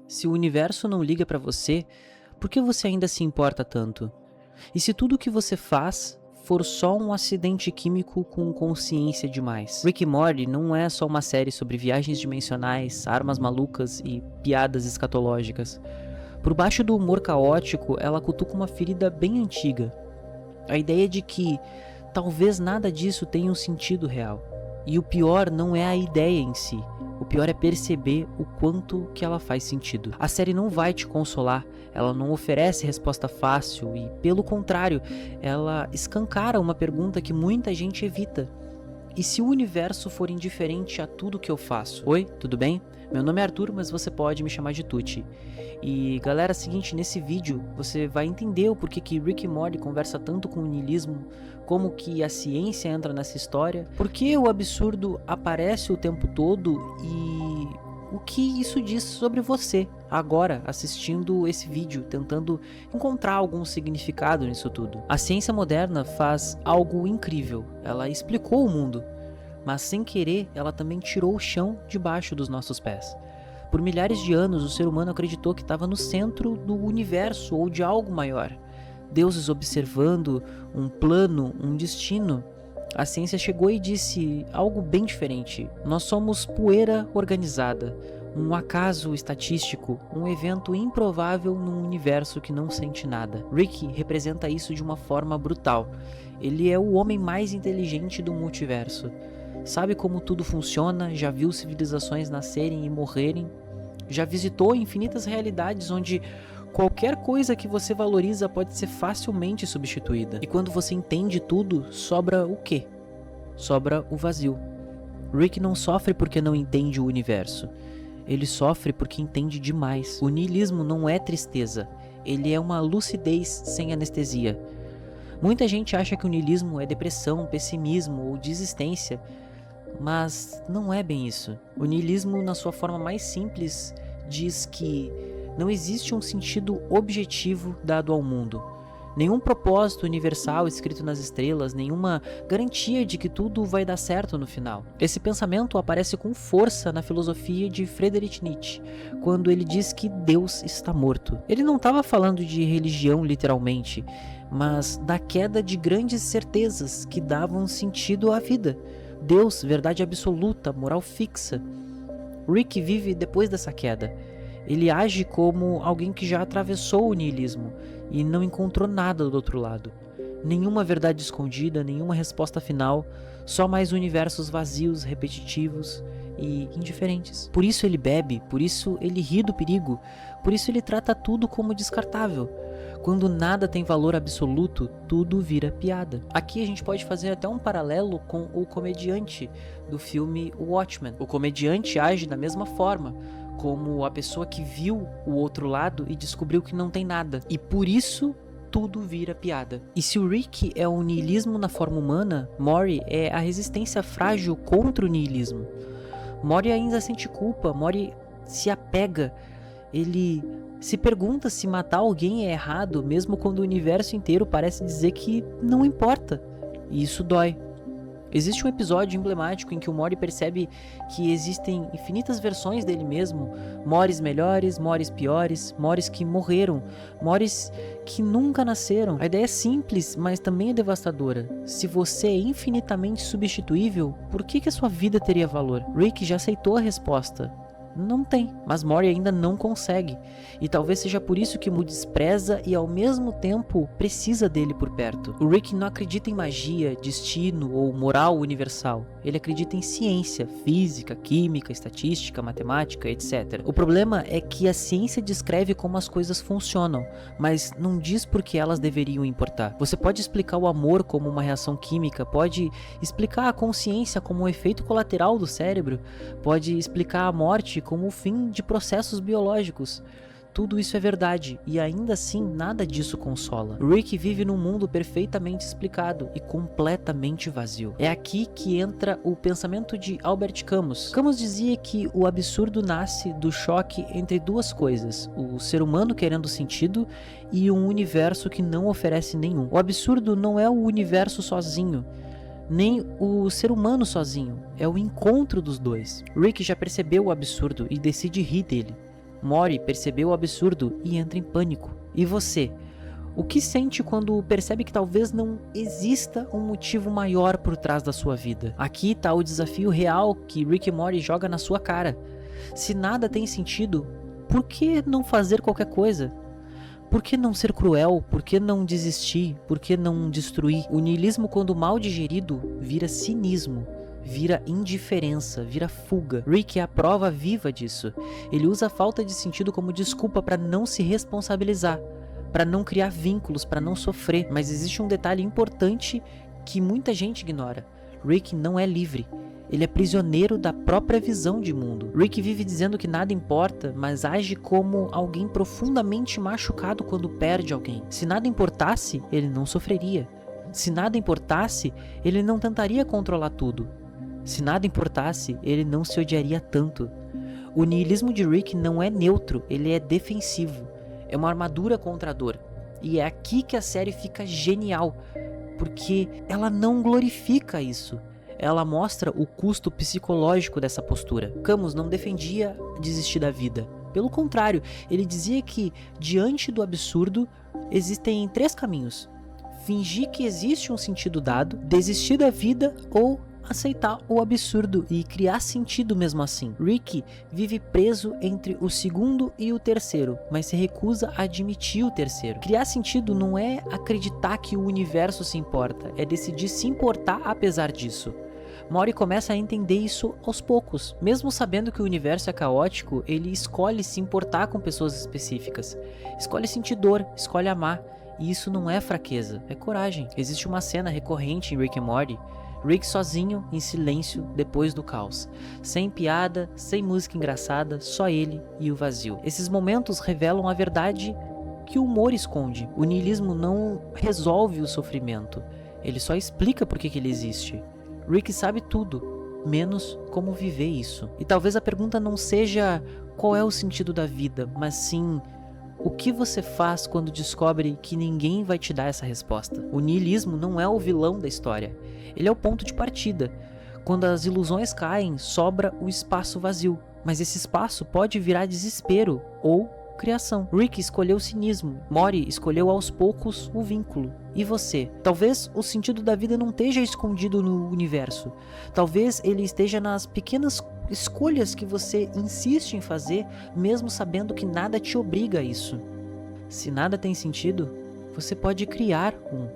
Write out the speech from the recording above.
Se o universo não liga pra você, por que você ainda se importa tanto? E se tudo o que você faz for só um acidente químico com consciência demais? Rick e Morty não é só uma série sobre viagens dimensionais, armas malucas e piadas escatológicas. Por baixo do humor caótico, ela cutuca uma ferida bem antiga. A ideia de que talvez nada disso tenha um sentido real. E o pior não é a ideia em si. O pior é perceber o quanto que ela faz sentido. A série não vai te consolar, ela não oferece resposta fácil e, pelo contrário, ela escancara uma pergunta que muita gente evita. E se o universo for indiferente a tudo que eu faço? Oi, tudo bem? Meu nome é Arthur, mas você pode me chamar de Tuti. E galera, é o seguinte, nesse vídeo você vai entender o porquê que Rick e Morty conversa tanto com o niilismo, como que a ciência entra nessa história, por que o absurdo aparece o tempo todo e o que isso diz sobre você, agora, assistindo esse vídeo, tentando encontrar algum significado nisso tudo. A ciência moderna faz algo incrível, ela explicou o mundo, mas sem querer ela também tirou o chão debaixo dos nossos pés. Por milhares de anos o ser humano acreditou que estava no centro do universo ou de algo maior. Deuses observando um plano, um destino. A ciência chegou e disse algo bem diferente. Nós somos poeira organizada, um acaso estatístico, um evento improvável num universo que não sente nada. Rick representa isso de uma forma brutal. Ele é o homem mais inteligente do multiverso. Sabe como tudo funciona, já viu civilizações nascerem e morrerem, já visitou infinitas realidades onde qualquer coisa que você valoriza pode ser facilmente substituída. E quando você entende tudo, sobra o quê? Sobra o vazio. Rick não sofre porque não entende o universo. Ele sofre porque entende demais. O niilismo não é tristeza, ele é uma lucidez sem anestesia. Muita gente acha que o niilismo é depressão, pessimismo ou desistência, mas não é bem isso. O niilismo, na sua forma mais simples, diz que não existe um sentido objetivo dado ao mundo. Nenhum propósito universal escrito nas estrelas, nenhuma garantia de que tudo vai dar certo no final. Esse pensamento aparece com força na filosofia de Friedrich Nietzsche, quando ele diz que Deus está morto. Ele não estava falando de religião literalmente, mas da queda de grandes certezas que davam sentido à vida. Deus, verdade absoluta, moral fixa. Rick vive depois dessa queda. Ele age como alguém que já atravessou o niilismo e não encontrou nada do outro lado. Nenhuma verdade escondida, nenhuma resposta final, só mais universos vazios, repetitivos e indiferentes. Por isso ele bebe, por isso ele ri do perigo, por isso ele trata tudo como descartável. Quando nada tem valor absoluto, tudo vira piada. Aqui a gente pode fazer até um paralelo com o comediante do filme Watchmen. O comediante age da mesma forma, como a pessoa que viu o outro lado e descobriu que não tem nada. E por isso tudo vira piada. E se o Rick é o niilismo na forma humana, Morty é a resistência frágil contra o niilismo. Morty ainda sente culpa, Morty se apega, ele se pergunta se matar alguém é errado, mesmo quando o universo inteiro parece dizer que não importa. E isso dói. Existe um episódio emblemático em que o Morty percebe que existem infinitas versões dele mesmo, Mortys melhores, Mortys piores, Mortys que morreram, Mortys que nunca nasceram. A ideia é simples, mas também é devastadora. Se você é infinitamente substituível, por que a sua vida teria valor? Rick já aceitou a resposta. Não tem, mas Morty ainda não consegue, e talvez seja por isso que o despreza e ao mesmo tempo precisa dele por perto. O Rick não acredita em magia, destino ou moral universal, ele acredita em ciência, física, química, estatística, matemática, etc. O problema é que a ciência descreve como as coisas funcionam, mas não diz por que elas deveriam importar. Você pode explicar o amor como uma reação química, pode explicar a consciência como um efeito colateral do cérebro, pode explicar a morte como o fim de processos biológicos. Tudo isso é verdade, e ainda assim nada disso consola. Rick vive num mundo perfeitamente explicado e completamente vazio. É aqui que entra o pensamento de Albert Camus. Camus dizia que o absurdo nasce do choque entre duas coisas, o ser humano querendo sentido e um universo que não oferece nenhum. O absurdo não é o universo sozinho, nem o ser humano sozinho, é o encontro dos dois. Rick já percebeu o absurdo e decide rir dele. Mori percebeu o absurdo e entra em pânico. E você? O que sente quando percebe que talvez não exista um motivo maior por trás da sua vida? Aqui está o desafio real que Rick e Morty joga na sua cara. Se nada tem sentido, por que não fazer qualquer coisa? Por que não ser cruel? Por que não desistir? Por que não destruir? O niilismo, quando mal digerido, vira cinismo, vira indiferença, vira fuga. Rick é a prova viva disso. Ele usa a falta de sentido como desculpa para não se responsabilizar, para não criar vínculos, para não sofrer. Mas existe um detalhe importante que muita gente ignora. Rick não é livre. Ele é prisioneiro da própria visão de mundo. Rick vive dizendo que nada importa, mas age como alguém profundamente machucado quando perde alguém. Se nada importasse, ele não sofreria. Se nada importasse, ele não tentaria controlar tudo. Se nada importasse, ele não se odiaria tanto. O niilismo de Rick não é neutro, ele é defensivo. É uma armadura contra a dor. E é aqui que a série fica genial, porque ela não glorifica isso. Ela mostra o custo psicológico dessa postura. Camus não defendia desistir da vida. Pelo contrário, ele dizia que, diante do absurdo, existem 3 caminhos: fingir que existe um sentido dado, desistir da vida ou aceitar o absurdo e criar sentido mesmo assim. Rick vive preso entre o segundo e o terceiro, mas se recusa a admitir o terceiro. Criar sentido não é acreditar que o universo se importa, é decidir se importar apesar disso. Mori começa a entender isso aos poucos. Mesmo sabendo que o universo é caótico, ele escolhe se importar com pessoas específicas. Escolhe sentir dor, escolhe amar. E isso não é fraqueza, é coragem. Existe uma cena recorrente em Rick e Morty. Rick sozinho, em silêncio, depois do caos. Sem piada, sem música engraçada, só ele e o vazio. Esses momentos revelam a verdade que o humor esconde. O niilismo não resolve o sofrimento. Ele só explica por que ele existe. Rick sabe tudo, menos como viver isso. E talvez a pergunta não seja qual é o sentido da vida, mas sim o que você faz quando descobre que ninguém vai te dar essa resposta. O niilismo não é o vilão da história, ele é o ponto de partida. Quando as ilusões caem, sobra o espaço vazio, mas esse espaço pode virar desespero ou criação. Rick escolheu o cinismo, Mori escolheu aos poucos o vínculo. E você? Talvez o sentido da vida não esteja escondido no universo. Talvez ele esteja nas pequenas escolhas que você insiste em fazer, mesmo sabendo que nada te obriga a isso. Se nada tem sentido, você pode criar um.